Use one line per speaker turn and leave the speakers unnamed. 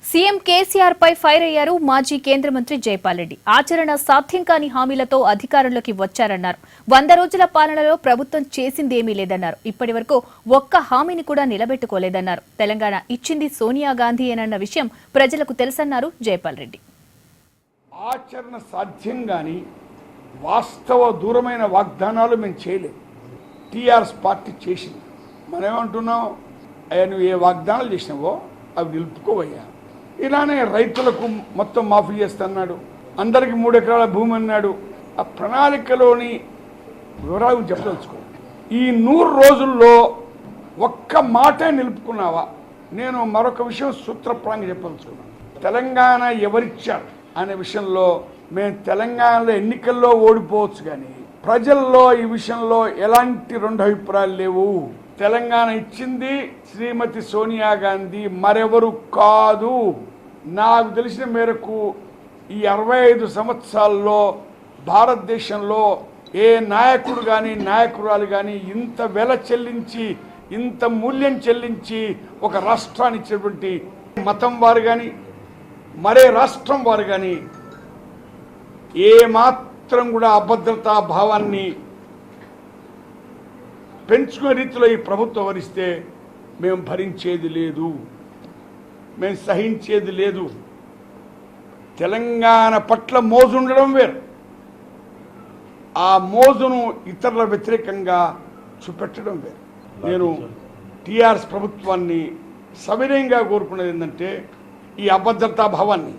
CM KCR పై fire అయ్యారు మాజీ కేంద్ర మంత్రి జైపాల్ రెడ్డి. ఆచరణ సాధ్యం కాని హామీలతో అధికారంలోకి వచ్చారన్నారు. 100 రోజుల పాలనలో ప్రభుత్వం చేసిందేమీ లేదన్నారు. ఇప్పటివరకు ఒక్క హామీని కూడా నిలబెట్టుకోలేదన్నారు. తెలంగాణ ఇచ్చింది సోనియా గాంధీయేనన్న విషయం ప్రజలకు తెలుసన్నారు జైపాల్ రెడ్డి.
ఆచరణ సాధ్యం గాని వాస్తవ దూరమైన వాగ్దానాలు మేము చేయలేదు. టీఆర్ఎస్ పార్టీ చేసింది. మనం ఏమంటున్నాం, అయ్యా నువ్వు ఏ వాగ్దానాలు చేసినావో అవి నిలుపుకోవయ్యా. ఇలానే రైతులకు మొత్తం మాఫీ చేస్తున్నాడు, అందరికి 3 ఎకరాల భూమి అన్నాడు. ఆ ప్రణాళికలోని వివరాలు చెప్పదలుచుకో. ఈ 100 రోజుల్లో ఒక్క మాటే నిలుపుకున్నావా? నేను మరొక విషయం సూత్రప్రాయంగా చెప్పదలుచుకున్నాను. తెలంగాణ ఎవరిచ్చారు అనే విషయంలో మేము తెలంగాణలో ఎన్నికల్లో ఓడిపోవచ్చు, కానీ ప్రజల్లో ఈ విషయంలో ఎలాంటి 2 అభిప్రాయాలు లేవు. తెలంగాణ ఇచ్చింది శ్రీమతి సోనియా గాంధీ, మరెవరు కాదు. నాకు తెలిసిన మేరకు ఈ 65 సంవత్సరాల్లో భారతదేశంలో ఏ నాయకుడు కానీ నాయకురాలు కానీ ఇంత వెల చెల్లించి, ఇంత మూల్యం చెల్లించి ఒక రాష్ట్రాన్ని ఇచ్చినటువంటి మతం వారు కానీ మరే రాష్ట్రం వారు కానీ ఏమాత్రం కూడా అభద్రతా భావాన్ని పెంచుకునే రీతిలో ఈ ప్రభుత్వం వరిస్తే మేము భరించేది లేదు, మేము సహించేది లేదు. తెలంగాణ పట్ల మోజు ఉండడం వేరు, ఆ మోజును ఇతరుల వ్యతిరేకంగా చూపెట్టడం వేరు. నేను టీఆర్ఎస్ ప్రభుత్వాన్ని సవినయంగా కోరుకున్నది ఏంటంటే ఈ అభద్రతా భావాన్ని